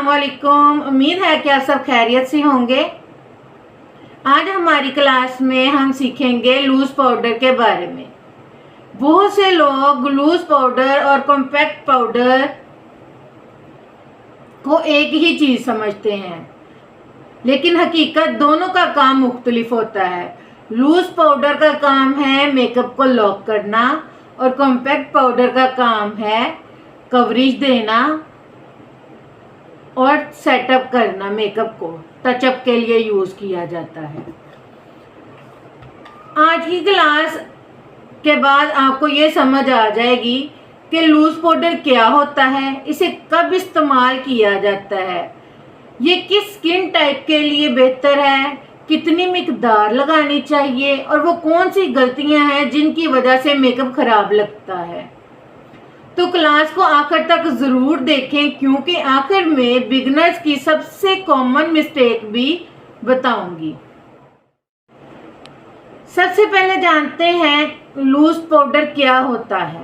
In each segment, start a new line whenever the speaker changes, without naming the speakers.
अस्सलामुअलैकुम। उम्मीद है कि आप सब खैरियत से होंगे। आज हमारी क्लास में हम सीखेंगे लूज पाउडर के बारे में। बहुत से लोग लूज पाउडर और कॉम्पैक्ट पाउडर को एक ही चीज समझते हैं, लेकिन हकीकत दोनों का काम मुख्तलिफ होता है। लूज पाउडर का काम है मेकअप को लॉक करना और कॉम्पैक्ट पाउडर का काम है कवरेज देना और सेटअप करना। मेकअप को टचअप के लिए यूज किया जाता है। आज की क्लास के बाद आपको ये समझ आ जाएगी कि लूज पाउडर क्या होता है, इसे कब इस्तेमाल किया जाता है, ये किस स्किन टाइप के लिए बेहतर है, कितनी मिकदार लगानी चाहिए और वो कौन सी गलतियां हैं जिनकी वजह से मेकअप खराब लगता है। तो क्लास को आखिर तक ज़रूर देखें, क्योंकि आखिर में बिगनर्स की सबसे कॉमन मिस्टेक भी बताऊंगी। सबसे पहले जानते हैं लूज पाउडर क्या होता है।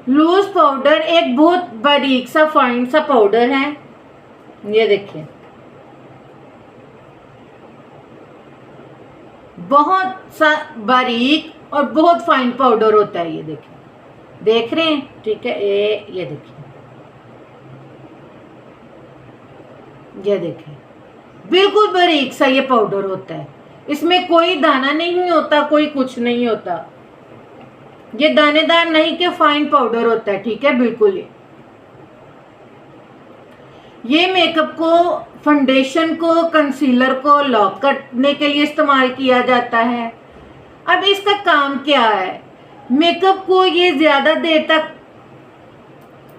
लूज पाउडर एक बहुत बारीक सा फाइन सा पाउडर है। ये देखिए, बहुत सा बारीक और बहुत फाइन पाउडर होता है। ये देखिए, देख रहे हैं? ठीक है, ये देखिए, बिल्कुल बारीक सा ये पाउडर होता है। इसमें कोई दाना नहीं होता, कोई कुछ नहीं होता। ये दानेदार नहीं के फाइन पाउडर होता है। ठीक है, बिल्कुल। ये मेकअप को, फाउंडेशन को, कंसीलर को लॉक करने के लिए इस्तेमाल किया जाता है। अब इसका काम क्या है? मेकअप को ये ज़्यादा देर तक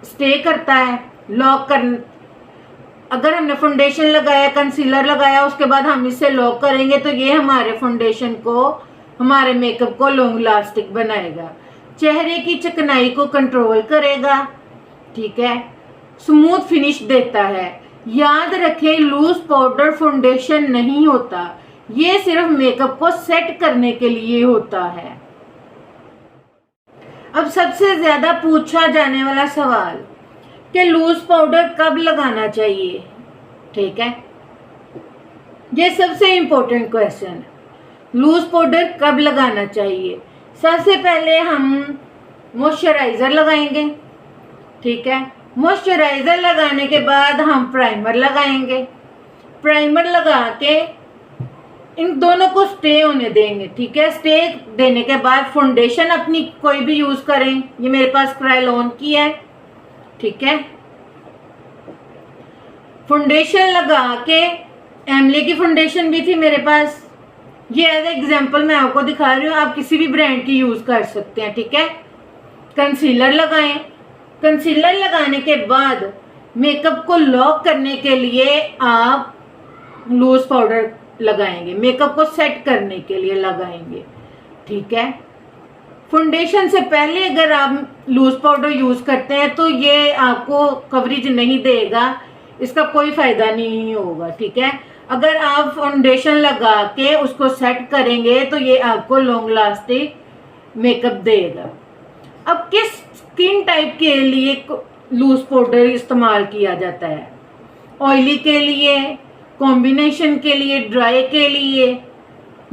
स्टे करता है, लॉक कर। अगर हमने फाउंडेशन लगाया, कंसीलर लगाया, उसके बाद हम इसे लॉक करेंगे तो ये हमारे फाउंडेशन को, हमारे मेकअप को लॉन्ग लास्टिक बनाएगा, चेहरे की चिकनाई को कंट्रोल करेगा। ठीक है, स्मूथ फिनिश देता है। याद रखें, लूज पाउडर फाउंडेशन नहीं होता, ये सिर्फ मेकअप को सेट करने के लिए होता है। अब सबसे ज्यादा पूछा जाने वाला सवाल कि लूज पाउडर कब लगाना चाहिए। ठीक है, ये सबसे इंपॉर्टेंट क्वेश्चन है। लूज पाउडर कब लगाना चाहिए? सबसे पहले हम मॉइस्चराइजर लगाएंगे। ठीक है, मॉइस्चराइजर लगाने के बाद हम प्राइमर लगाएंगे। प्राइमर लगा के इन दोनों को स्टे होने देंगे। ठीक है, स्टे देने के बाद फाउंडेशन अपनी कोई भी यूज करें। ये मेरे पास क्रायोलॉन की है। ठीक है, फाउंडेशन लगा के, एमले की फाउंडेशन भी थी मेरे पास। ये एज एग्जांपल मैं आपको दिखा रही हूँ, आप किसी भी ब्रांड की यूज कर सकते हैं। ठीक है, कंसीलर लगाएं। कंसीलर लगाने के बाद मेकअप को लॉक करने के लिए आप लूज पाउडर लगाएंगे, मेकअप को सेट करने के लिए लगाएंगे। ठीक है, फाउंडेशन से पहले अगर आप लूज पाउडर यूज करते हैं तो ये आपको कवरेज नहीं देगा, इसका कोई फायदा नहीं होगा। ठीक है, अगर आप फाउंडेशन लगा के उसको सेट करेंगे तो ये आपको लॉन्ग लास्टिंग मेकअप देगा। अब किस स्किन टाइप के लिए लूज पाउडर इस्तेमाल किया जाता है? ऑयली के लिए, कॉम्बिनेशन के लिए, ड्राई के लिए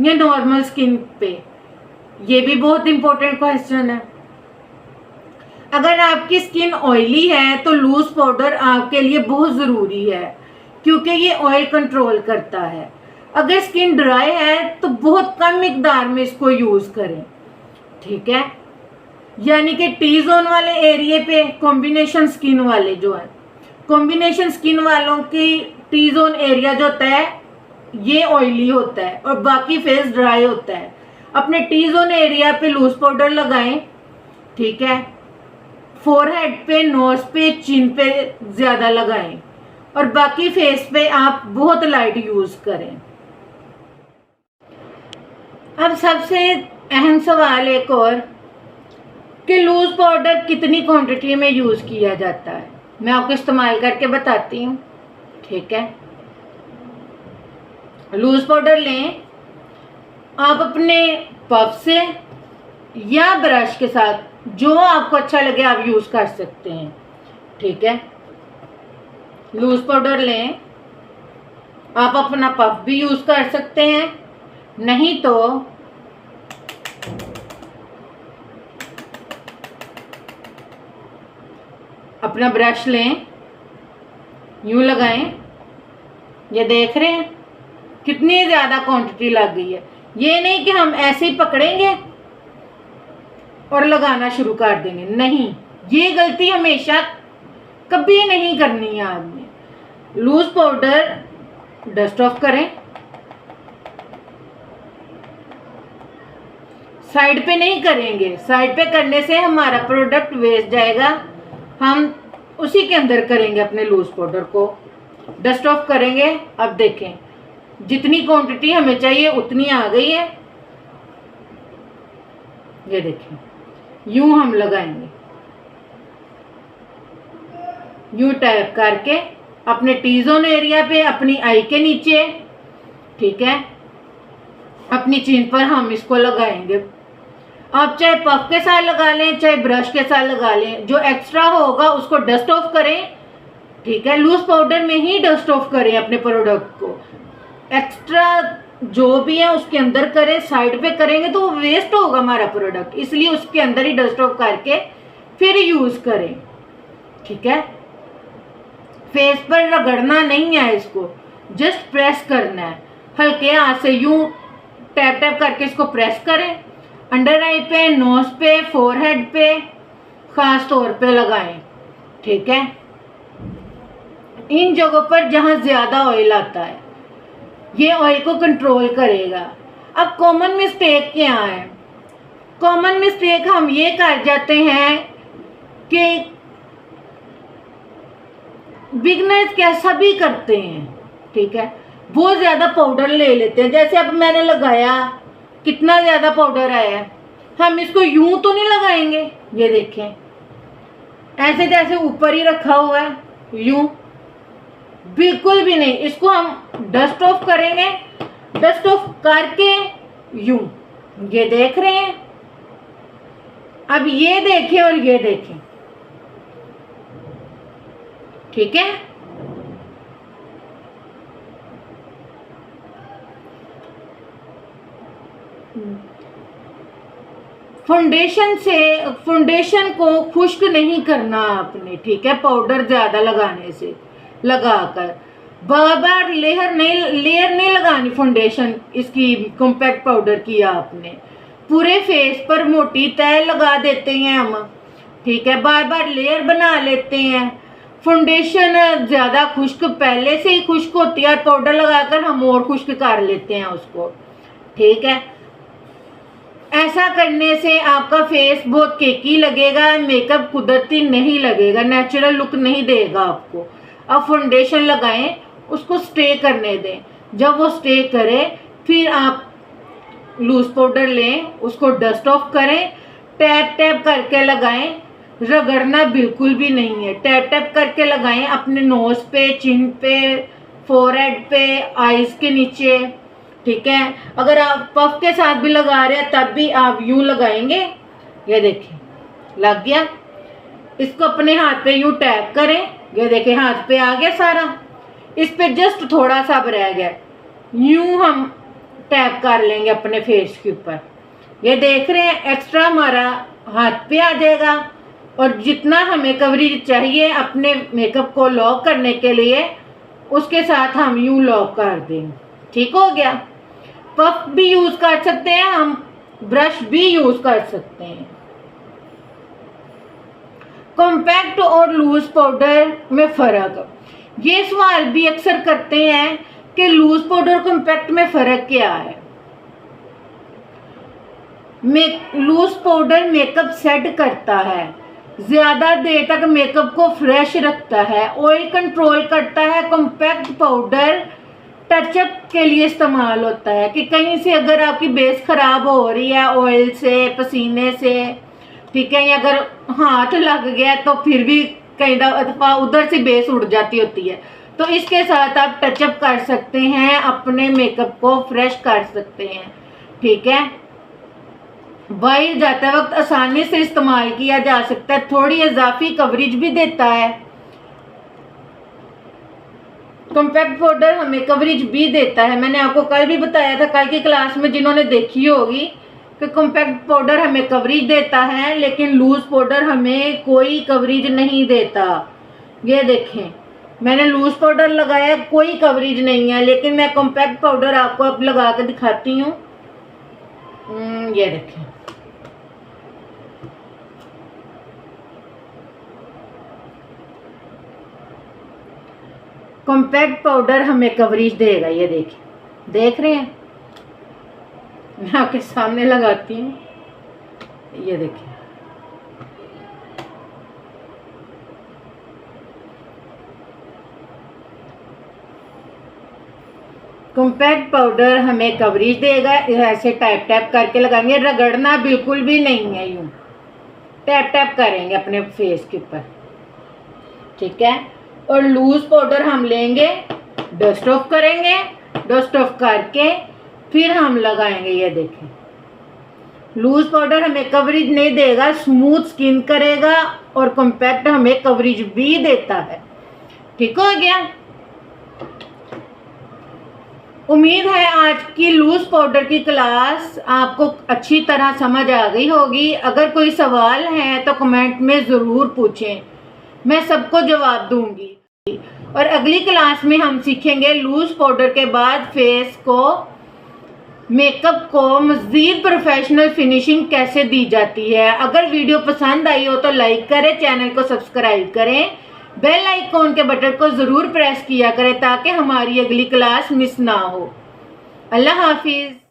या नॉर्मल स्किन पे? ये भी बहुत इंपॉर्टेंट क्वेश्चन है। अगर आपकी स्किन ऑयली है तो लूज पाउडर आपके लिए बहुत ज़रूरी है, क्योंकि ये ऑयल कंट्रोल करता है। अगर स्किन ड्राई है तो बहुत कम मिकदार में इसको यूज़ करें। ठीक है, यानी कि टी जोन वाले एरिया पे, कॉम्बिनेशन स्किन वाले जो है, कॉम्बिनेशन स्किन वालों की टी जोन एरिया जो होता है ये ऑयली होता है और बाकी फेस ड्राई होता है। अपने टी जोन एरिया पे लूज पाउडर लगाएं। ठीक है, फोरहेड पे, नोज पे, चिन पे ज़्यादा लगाएं और बाकी फेस पे आप बहुत लाइट यूज़ करें। अब सबसे अहम सवाल एक और कि लूज पाउडर कितनी क्वांटिटी में यूज़ किया जाता है, मैं आपको इस्तेमाल करके बताती हूँ। ठीक है, लूज पाउडर लें, आप अपने पफ से या ब्रश के साथ जो आपको अच्छा लगे आप यूज़ कर सकते हैं। ठीक है, लूज पाउडर लें। आप अपना पफ भी यूज कर सकते हैं, नहीं तो अपना ब्रश लें, यूं लगाएं। ये देख रहे हैं कितनी ज्यादा क्वांटिटी लग गई है। ये नहीं कि हम ऐसे ही पकड़ेंगे और लगाना शुरू कर देंगे, नहीं, ये गलती हमेशा कभी नहीं करनी है आपने। लूज पाउडर डस्ट ऑफ करें, साइड पे नहीं करेंगे, साइड पे करने से हमारा प्रोडक्ट वेस्ट जाएगा। हम उसी के अंदर करेंगे, अपने लूज पाउडर को डस्ट ऑफ करेंगे। अब देखें जितनी क्वांटिटी हमें चाहिए उतनी आ गई है। ये देखें, यूं हम लगाएंगे, यूं टैप करके अपने टी जोन एरिया पे, अपनी आई के नीचे, ठीक है, अपनी चिन पर हम इसको लगाएंगे। आप चाहे पफ के साथ लगा लें, चाहे ब्रश के साथ लगा लें। जो एक्स्ट्रा होगा उसको डस्ट ऑफ करें, ठीक है, लूज पाउडर में ही डस्ट ऑफ करें अपने प्रोडक्ट को। एक्स्ट्रा जो भी है उसके अंदर करें, साइड पे करेंगे तो वेस्ट होगा हमारा प्रोडक्ट, इसलिए उसके अंदर ही डस्ट ऑफ करके फिर यूज करें, ठीक है। फेस पर रगड़ना नहीं है, इसको जस्ट प्रेस करना है, हल्के हाथ से यूं टैप टैप करके इसको प्रेस करें। अंडर आई पे, नोज पे, फोरहेड पे खास तौर पे लगाएं, ठीक है, इन जगहों पर जहां ज्यादा ऑयल आता है, ये ऑयल को कंट्रोल करेगा। अब कॉमन मिस्टेक क्या है? कॉमन मिस्टेक हम ये कर जाते हैं कि बिगनर्स कैसा भी करते हैं, ठीक है, बहुत ज्यादा पाउडर ले लेते हैं। जैसे अब मैंने लगाया, कितना ज्यादा पाउडर आया है, हम इसको यूं तो नहीं लगाएंगे। ये देखें ऐसे जैसे ऊपर ही रखा हुआ है, यूं बिल्कुल भी नहीं। इसको हम डस्ट ऑफ करेंगे, डस्ट ऑफ करके यूं, ये देख रहे हैं। अब ये देखें और ये देखें, ठीक है। फाउंडेशन को खुश्क नहीं करना आपने, ठीक है, पाउडर ज्यादा लगाने से। लगाकर बार बार लेयर नहीं लगानी फाउंडेशन इसकी, कॉम्पैक्ट पाउडर की आपने पूरे फेस पर मोटी तय लगा देते हैं हम, ठीक है, बार बार लेयर बना लेते हैं। फाउंडेशन ज्यादा खुश्क पहले से ही खुश्क होती है और पाउडर लगाकर हम और खुश्क कर लेते हैं उसको, ठीक है। ऐसा करने से आपका फेस बहुत केकी लगेगा, मेकअप कुदरती नहीं लगेगा, नेचुरल लुक नहीं देगा आपको। अब फाउंडेशन लगाएं, उसको स्टे करने दें। जब वो स्टे करे फिर आप लूज पाउडर लें, उसको डस्ट ऑफ करें, टैप टैप करके लगाएं, रगड़ना बिल्कुल भी नहीं है। टैप टैप करके लगाएं अपने नोज पे, चिन पे, फोरहेड पे, आईज के नीचे, ठीक है। अगर आप पफ के साथ भी लगा रहे हैं तब भी आप यूं लगाएंगे। ये देखिए लग गया। इसको अपने हाथ पे यूं टैप करें, ये देखिए हाथ पे आ गया सारा, इस पे जस्ट थोड़ा सा रह गया, यूं हम टैप कर लेंगे अपने फेस के ऊपर। ये देख रहे हैं एक्स्ट्रा हमारा हाथ पे आ जाएगा। और जितना हमें कवरेज चाहिए अपने मेकअप को लॉक करने के लिए, उसके साथ हम यूं लॉक कर देंगे, ठीक हो गया। पफ भी यूज कर सकते हैं हम, ब्रश भी यूज कर सकते हैं। कॉम्पैक्ट और लूज पाउडर में फर्क, ये सवाल भी अक्सर करते हैं कि लूज पाउडर कॉम्पैक्ट में फर्क क्या है। लूज पाउडर मेकअप सेट करता है, ज्यादा देर तक मेकअप को फ्रेश रखता है, ऑयल कंट्रोल करता है। कॉम्पैक्ट पाउडर टचअप के लिए इस्तेमाल होता है कि कहीं से अगर आपकी बेस खराब हो रही है ऑयल से, पसीने से, ठीक है, या अगर हाथ लग गया तो फिर भी कई दफा उधर से बेस उड़ जाती होती है, तो इसके साथ आप टचअप कर सकते हैं, अपने मेकअप को फ्रेश कर सकते हैं, ठीक है। बाहर जाते वक्त आसानी से इस्तेमाल किया जा सकता है, थोड़ी इजाफी कवरेज भी देता है, कॉम्पैक्ट पाउडर हमें कवरेज भी देता है। मैंने आपको कल भी बताया था, कल की क्लास में जिन्होंने देखी होगी, कि कॉम्पैक्ट पाउडर हमें कवरेज देता है, लेकिन लूज पाउडर हमें कोई कवरेज नहीं देता। ये देखें, मैंने लूज पाउडर लगाया, कोई कवरेज नहीं है, लेकिन मैं कॉम्पैक्ट पाउडर आपको अब लगा के दिखाती हूँ। ये देखें, कॉम्पैक्ट पाउडर हमें कवरेज देगा। ये देखिए, देख रहे हैं, मैं आपके सामने लगाती हूँ। ये देखिए, कॉम्पैक्ट पाउडर हमें कवरेज देगा। ऐसे टैप टैप करके लगाएंगे, रगड़ना बिल्कुल भी नहीं है, यूं टैप टैप करेंगे अपने फेस के ऊपर, ठीक है। और लूज पाउडर हम लेंगे, डस्ट ऑफ करेंगे, डस्ट ऑफ करके फिर हम लगाएंगे। ये देखें, लूज पाउडर हमें कवरेज नहीं देगा, स्मूथ स्किन करेगा, और कॉम्पैक्ट हमें कवरेज भी देता है। ठीक हो गया। उम्मीद है आज की लूज पाउडर की क्लास आपको अच्छी तरह समझ आ गई होगी। अगर कोई सवाल है तो कमेंट में ज़रूर पूछें, मैं सबको जवाब दूंगी। और अगली क्लास में हम सीखेंगे लूज पाउडर के बाद फेस को, मेकअप को मज़ीद प्रोफेशनल फिनिशिंग कैसे दी जाती है। अगर वीडियो पसंद आई हो तो लाइक करें, चैनल को सब्सक्राइब करें, बेल आइकॉन के बटन को ज़रूर प्रेस किया करें ताकि हमारी अगली क्लास मिस ना हो। अल्लाह हाफिज़।